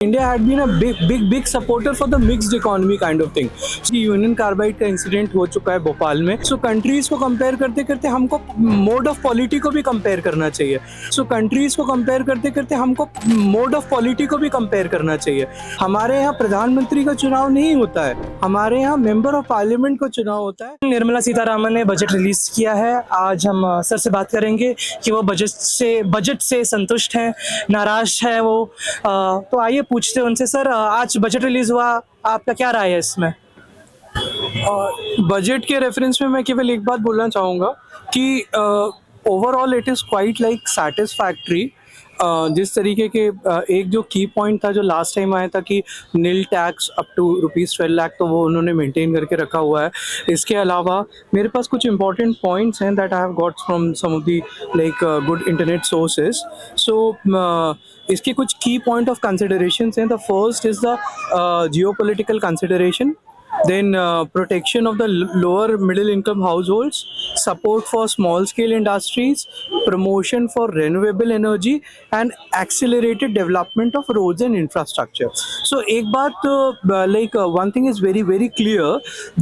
India had been a big supporter for the mixed economy kind of thing. Union carbide का incident हो चुका है भोपाल में. सो countries को कंपेयर करते करते हमको मोड ऑफ पॉलिटी को भी कंपेयर करना चाहिए. मोड ऑफ पॉलिटी को भी कंपेयर करना चाहिए. हमारे यहाँ प्रधानमंत्री का चुनाव नहीं होता है, हमारे यहाँ मेंबर ऑफ पार्लियामेंट का चुनाव होता है. निर्मला सीतारामन ने बजट रिलीज किया है. आज हम सर से बात करेंगे कि वो बजट से संतुष्ट हैं, नाराज है वो. तो आइए पूछते हैं उनसे. सर, आज बजट रिलीज हुआ, आपका क्या राय है इसमें? बजट के रेफरेंस में मैं केवल एक बात बोलना चाहूँगा कि overall it is quite like satisfactory. जिस तरीके के एक जो की पॉइंट था जो लास्ट टाइम आया था कि नील टैक्स अप टू ₹12 लाख, तो वो उन्होंने मेंटेन करके रखा हुआ है. इसके अलावा मेरे पास कुछ इंपॉर्टेंट पॉइंट्स हैं that I have got from some of the like good internet sources. So इसके कुछ की पॉइंट ऑफ कंसिडरेशंस हैं. The first is the geopolitical consideration, then protection of the lower middle income households, support for small scale industries, promotion for renewable energy and accelerated development of roads and infrastructure. So ek baat one thing is very clear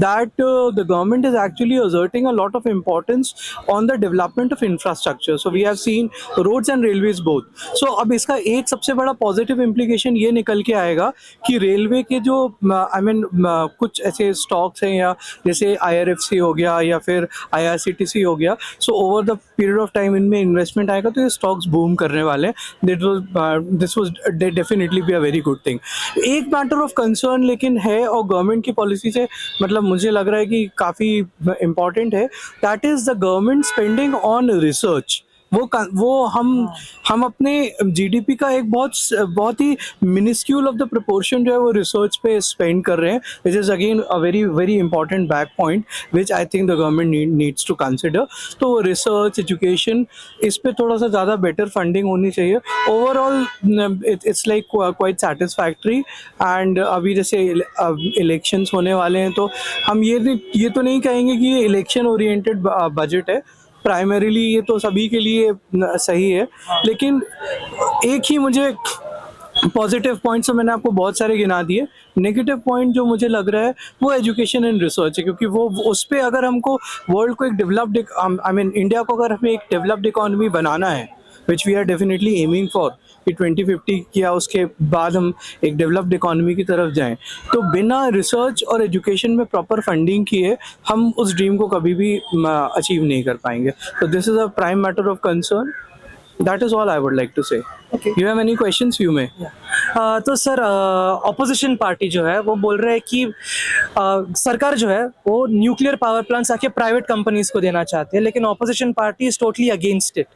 that the government is actually asserting a lot of importance on the development of infrastructure. So we have seen roads and railways both. So अब इसका एक सबसे बड़ा positive implication ये निकल के आएगा कि रेलवे के जो कुछ ऐसे स्टॉक्स हैं, या जैसे IRFC हो गया या फिर IRCTC हो गया, so over the period of time इनमें इन्वेस्टमेंट आएगा तो ये स्टॉक्स बूम करने वाले हैं. This was definitely be a very good thing. एक मैटर ऑफ कंसर्न लेकिन है और गवर्नमेंट की पॉलिसी से मतलब मुझे लग रहा है कि काफ़ी इम्पॉर्टेंट है. That is the government spending on research. वो हम अपने GDP का एक बहुत ही मिनिस्क्यूल ऑफ द प्रोपोर्शन जो है वो रिसर्च पे स्पेंड कर रहे हैं, which is again a very important back point which I think the government needs to consider. तो रिसर्च, एजुकेशन, इस पे थोड़ा सा ज़्यादा बेटर फंडिंग होनी चाहिए. Overall it's like quite satisfactory. And अभी जैसे इलेक्शंस होने वाले हैं तो हम ये तो नहीं कहेंगे कि ये इलेक्शन ओरिएंटेड बजट है. प्राइमरीली ये तो सभी के लिए सही है, लेकिन एक ही मुझे पॉजिटिव पॉइंट्स तो मैंने आपको बहुत सारे गिना दिए. नेगेटिव पॉइंट जो मुझे लग रहा है वो एजुकेशन एंड रिसर्च है, क्योंकि वो उस पर अगर हमको वर्ल्ड को एक डेवलप्ड इंडिया को अगर हमें एक डेवलप्ड इकोनॉमी बनाना है, which we are definitely aiming for कि 2050 किया उसके बाद हम एक डेवलप्ड इकोनॉमी की तरफ जाएं, तो बिना रिसर्च और एजुकेशन में प्रॉपर फंडिंग किए हम उस ड्रीम को कभी भी अचीव नहीं कर पाएंगे. तो this is a prime matter of concern. That is all I would like to say. Okay. You have any questions? You may. तो सर, ऑपोजिशन पार्टी जो है वो बोल रहे हैं कि सरकार जो है वो न्यूक्लियर पावर प्लांट्स आके प्राइवेट कंपनीज को देना चाहते हैं, लेकिन opposition party is totally against it.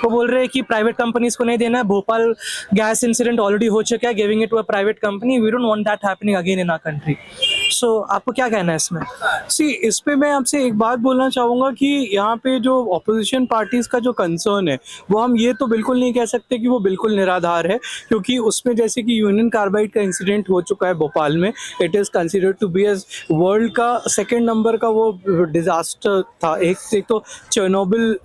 वो बोल रहे हैं कि प्राइवेट कंपनीज को नहीं देना है. भोपाल गैस इंसिडेंट ऑलरेडी हो चुका है, giving it to a private company. We don't want that happening again in our country. So आपको क्या कहना है इसमें? इस पे मैं आपसे एक बात बोलना चाहूँगा कि यहाँ पे जो ऑपोजिशन पार्टीज़ का जो कंसर्न है वो हम ये तो बिल्कुल नहीं कह सकते कि वो बिल्कुल निराधार है, क्योंकि उसमें जैसे कि यूनियन कार्बाइड का इंसिडेंट हो चुका है भोपाल में, it is considered to be as world का सेकेंड नंबर का वो डिज़ास्टर था. एक तो चेर्नोबिल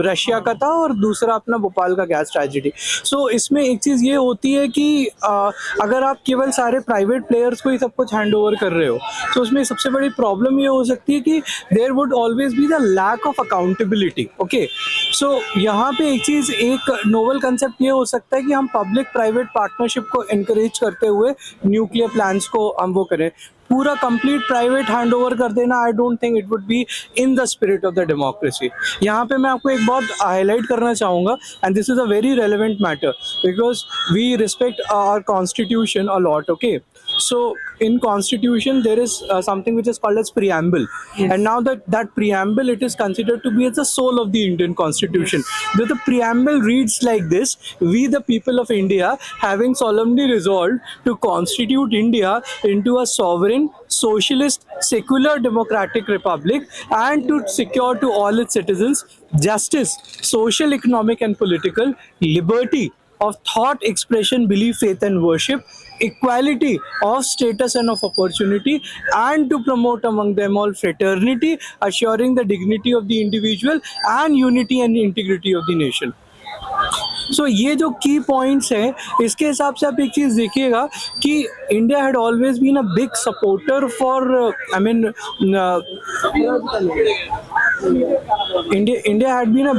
रशिया का था और दूसरा अपना भोपाल का गैस ट्रेजिडी. सो इसमें एक चीज़ ये होती है कि अगर आप केवल सारे प्राइवेट प्लेयर्स को ही सब कुछ हैंड ओवर कर रहे हो तो उसमें सबसे बड़ी प्रॉब्लम ये हो सकती है कि there would always be the lack of accountability. Okay, so यहाँ पे एक नोवेल कंसेप्ट ये हो सकता है कि हम पब्लिक प्राइवेट पार्टनरशिप को एनकरेज करते हुए न्यूक्लियर प्लांट्स को हम वो करें. पूरा कंप्लीट प्राइवेट हैंड ओवर कर देना, I don't think it would be in the spirit of the democracy. यहाँ पे मैं आपको एक बहुत हाईलाइट करना चाहूँगा, and this is a very relevant matter because we respect our constitution a lot. Okay, so in constitution there is something which is called as preamble. Yes. And now that preamble, it is considered to be as the soul of the Indian constitution. Yes. The preamble reads like this: we the people of India, having solemnly resolved to constitute India into a sovereign, socialist, secular, democratic republic, and to secure to all its citizens justice, social, economic and political liberty of thought, expression, belief, faith and worship, equality of status and of opportunity, and to promote among them all fraternity, assuring the dignity of the individual and unity and integrity of the nation. सो ये जो की points हैं, इसके हिसाब से आप एक चीज़ देखिएगा कि India had always been a big supporter for I mean India had been a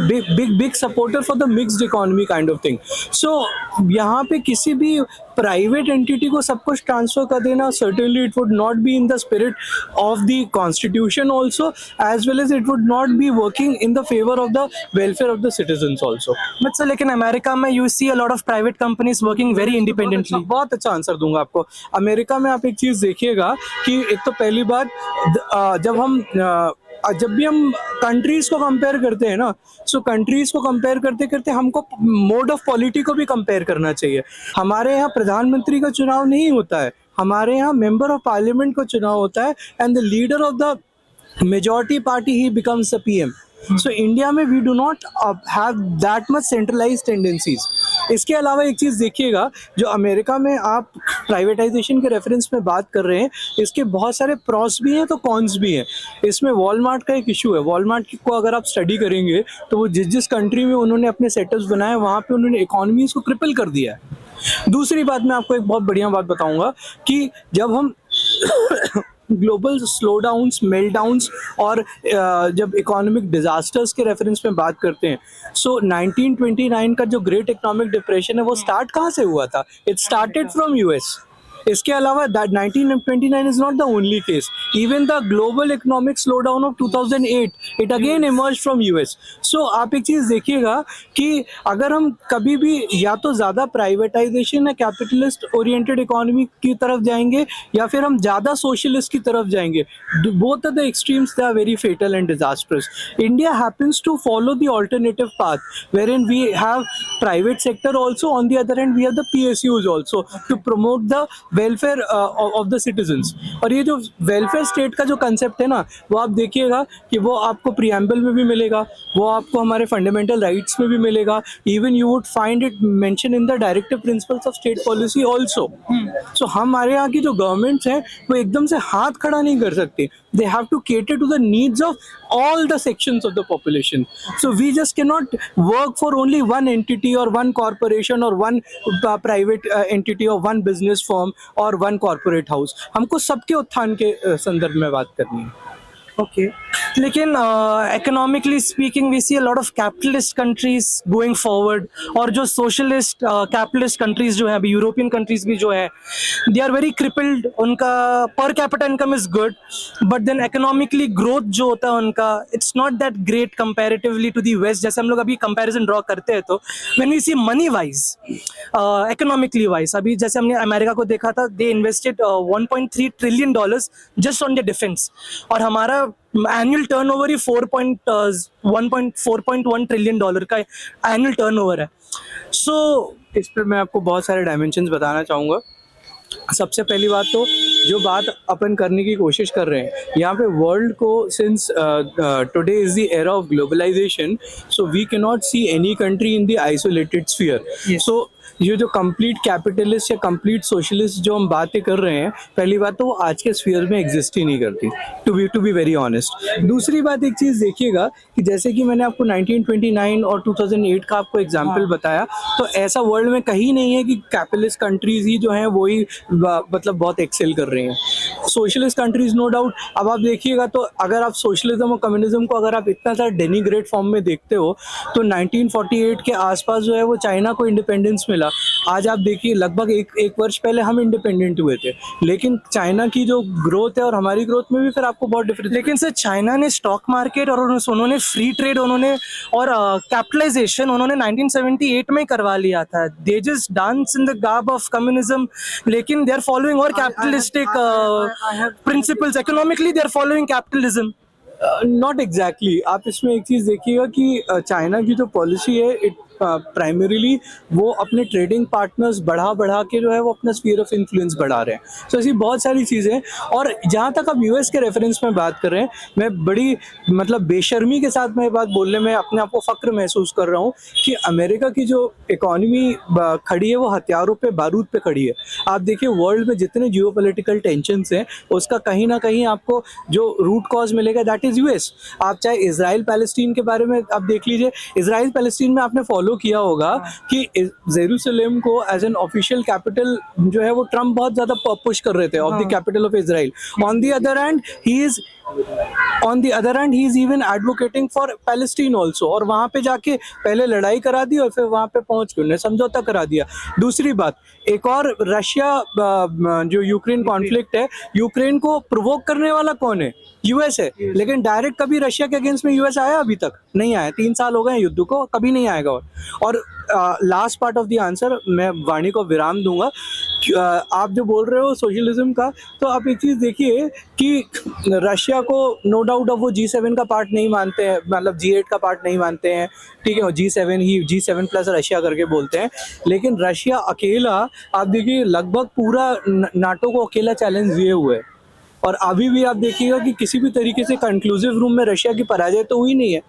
big supporter for the mixed economy kind of thing. So यहाँ पे किसी भी प्राइवेट एंटिटी को सब कुछ ट्रांसफर कर देना, certainly it would not be in the spirit of the constitution also, as well as it would not be working in the favor of the welfare of the citizens also. But sir लेकिन America में you see a lot of private companies working very independently. बहुत अच्छा answer दूंगा आपको। America में आप एक चीज देखिएगा कि एक तो पहली बात, जब भी हम कंट्रीज को कंपेयर करते हैं ना, सो कंट्रीज को कंपेयर करते करते हमको मोड ऑफ पॉलिटी को भी कंपेयर करना चाहिए। हमारे यहाँ प्रधानमंत्री का चुनाव नहीं होता है, हमारे यहाँ मेंबर ऑफ पार्लियामेंट का चुनाव होता है, and the leader of the majority party he becomes the PM. So India में we do not have that much centralized tendencies. इसके अलावा एक चीज़ देखिएगा, जो अमेरिका में आप प्राइवेटाइजेशन के रेफरेंस में बात कर रहे हैं, इसके बहुत सारे प्रॉस भी हैं तो कॉन्स भी हैं। इसमें वॉलमार्ट का एक इशू है। वॉलमार्ट को अगर आप स्टडी करेंगे तो वो जिस कंट्री में उन्होंने अपने सेटअप्स बनाए, वहाँ पे उन्होंने इकोनॉमीज को क्रिपल कर दिया है। दूसरी बात, मैं आपको एक बहुत बढ़िया बात बताऊंगा कि जब हम ग्लोबल स्लोडाउन्स, मेल्टडाउन्स और जब इकोनॉमिक डिजास्टर्स के रेफरेंस में बात करते हैं, सो 1929 का जो ग्रेट इकोनॉमिक डिप्रेशन है वो स्टार्ट कहाँ से हुआ था? It started from US. इसके अलावा that 1929 is not the only case. Even the global economic slowdown of 2008 it again emerge from US. So आप एक चीज़ देखिएगा कि अगर हम कभी भी या तो ज़्यादा प्राइवेटाइजेशन या कैपिटलिस्ट ओरिएंटेड इकोनॉमी की तरफ जाएंगे, या फिर हम ज़्यादा सोशलिस्ट की तरफ जाएंगे, both are the extremes, they are very fatal and disasters. India happens to follow the alternative path wherein we have private sector also, on the other hand we have the PSUs also to promote the welfare of the citizens. और ये जो welfare state का जो concept है ना, वो आप देखिएगा कि वो आपको प्रियम्बल में भी मिलेगा, वो आपको हमारे फंडामेंटल राइट्स में भी मिलेगा। Even you would find it mention in the directive principles of state policy also. So हमारे यहाँ की जो गवर्नमेंट्स हैं वो एकदम से हाथ खड़ा नहीं कर सकती। They have to cater to the needs of all the sections of the population. So we just cannot work for only one entity or one corporation or one private entity or one business firm or one corporate house. हमको सबके उत्थान के संदर्भ में बात करनी है। Okay लेकिन economically speaking we see a lot of capitalist countries going forward, और जो सोशलिस्ट कैपिटलिस्ट कंट्रीज जो है, अभी यूरोपियन कंट्रीज भी जो है, दे आर वेरी क्रिपल्ड। उनका per capita income is good, but then economically growth जो होता है उनका, it's not that great comparatively to the West. जैसे हम लोग अभी कंपैरिजन ड्रॉ करते हैं तो when we see money wise, economically wise, अभी जैसे हमने अमेरिका को देखा था, they invested $1.3 trillion just on the defence, और हमारा एनुअल टर्नओवर ही $4.1 ट्रिलियन का एनुअल टर्नओवर है। सो इस पर मैं आपको बहुत सारे डायमेंशंस बताना चाहूँगा। सबसे पहली बात तो जो बात अपन करने की कोशिश कर रहे हैं यहाँ पे, वर्ल्ड को since today is the era of globalisation, so we can not see any country in the isolated sphere. So ये जो कंप्लीट कैपिटलिस्ट या कंप्लीट सोशलिस्ट जो हम बातें कर रहे हैं, पहली बात तो वो आज के स्फीयर में एग्जिस्ट ही नहीं करती, टू बी वेरी ऑनेस्ट। दूसरी बात, एक चीज़ देखिएगा कि जैसे कि मैंने आपको 1929 और 2008 का आपको एग्जाम्पल बताया, तो ऐसा वर्ल्ड में कहीं नहीं है कि कैपिटलिस्ट कंट्रीज ही जो हैं वो ही मतलब बहुत एक्सेल कर रही हैं। Socialist countries no doubt. अब आप देखिएगा तो अगर आप सोशलिज्म और कम्युनिज्म को अगर आप इतना सा डेनिग्रेट फॉर्म में देखते हो, तो 1948 के आसपास जो है वो चाइना को इंडिपेंडेंस मिला। आज आप देखिए लगभग एक वर्ष पहले हम इंडिपेंडेंट हुए थे, लेकिन चाइना की जो ग्रोथ है और हमारी ग्रोथ में भी फिर आपको बहुत डिफरेंस। लेकिन सर चाइना ने स्टॉक मार्केट और उन्होंने फ्री ट्रेड उन्होंने और कैपिटलाइजेशन उन्होंने 1978 में करवा लिया था। They just dance in the garb of communism, लेकिन दे आर फॉलोइंग और capitalistic principles. Economically they are following capitalism. Not exactly. आप इसमें एक चीज़ देखिएगा कि चाइना की जो पॉलिसी है, इट प्राइमरीली वो अपने ट्रेडिंग पार्टनर्स बढ़ा के जो है वो अपना स्फीयर ऑफ इन्फ्लुएंस बढ़ा रहे हैं। तो ऐसी बहुत सारी चीज़ें। और जहाँ तक आप यूएस के रेफरेंस में बात कर रहे हैं, मैं बड़ी मतलब बेशर्मी के साथ मैं बात बोलने में अपने आप को फ़ख्र महसूस कर रहा हूँ कि अमेरिका की जो इकॉनमी खड़ी है वो हथियारों पे, बारूद पे खड़ी है। आप देखिए वर्ल्ड में जितने जियोपॉलिटिकल टेंशन्स हैं, उसका कहीं ना कहीं आपको जो रूट कॉज मिलेगा दैट इज़ यूएस। आप चाहे इसराइल पैलेस्टीन के बारे में आप देख लीजिए, इसराइल पैलेस्टीन में आपने फॉलो फॉलो किया होगा कि जेरूसलेम को एज एन ऑफिशियल कैपिटल जो है वो ट्रम्प बहुत ज्यादा पुश कर रहे थे of the capital of Israel. On the other hand he is even advocating for Palestine also, और वहां पे जाके पहले लड़ाई करा दी और फिर वहां पे पहुंच के उन्हें समझौता करा दिया. दूसरी बात, एक और रशिया जो यूक्रेन कॉन्फ्लिक्ट है, यूक्रेन को प्रोवोक करने वाला कौन है? यूएस है. लेकिन डायरेक्ट कभी रशिया के अगेंस्ट में यूएस आया? अभी तक नहीं आया. 3 साल हो गए युद्ध को, कभी नहीं आएगा. और last part of the answer मैं वाणी को विराम दूंगा. आप जो बोल रहे हो सोशलिज्म का, तो आप एक चीज देखिए कि रशिया को नो डाउट अब वो G7 का पार्ट नहीं मानते हैं, मतलब G8 का पार्ट नहीं मानते हैं, ठीक है, G7 प्लस रशिया करके बोलते हैं. लेकिन रशिया अकेला, आप देखिए, लगभग पूरा नाटो को अकेला चैलेंज दिए हुए है. और अभी भी आप देखिएगा कि किसी भी तरीके से कंक्लूसिव रूम में रशिया की पराजय तो हुई नहीं है.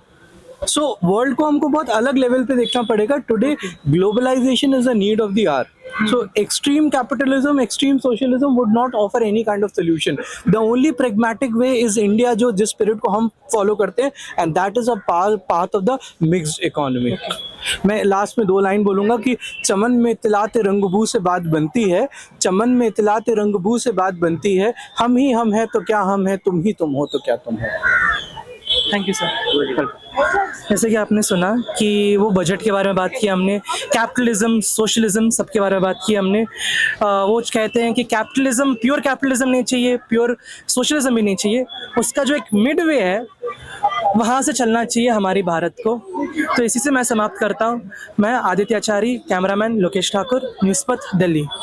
सो वर्ल्ड को हमको बहुत अलग लेवल पे देखना पड़ेगा. Today globalization is a need of the hour. So extreme capitalism, extreme socialism would not offer any kind of solution. The only pragmatic way is India, जो जिस spirit को हम follow करते हैं, and that is a path of the mixed economy. मैं last में 2 line बोलूंगा कि चमन में तिलाते रंगबू से बात बनती है, चमन में तिलाते रंगबू से बात बनती है, हम ही हम है तो क्या हम है, तुम ही तुम हो तो क्या तुम हो. Thank you sir. जैसे कि आपने सुना कि वो बजट के बारे में बात की हमने, कैपिटलिज्म, सोशलिज्म, सबके बारे में बात की हमने. वो कहते हैं कि कैपिटलिज्म, प्योर कैपिटलिज्म नहीं चाहिए, प्योर सोशलिज्म भी नहीं चाहिए, उसका जो एक मिड वे है वहाँ से चलना चाहिए हमारी भारत को. तो इसी से मैं समाप्त करता हूँ. मैं आदित्य आचार्य, कैमरामैन लोकेश ठाकुर, न्यूज़ पथ, दिल्ली.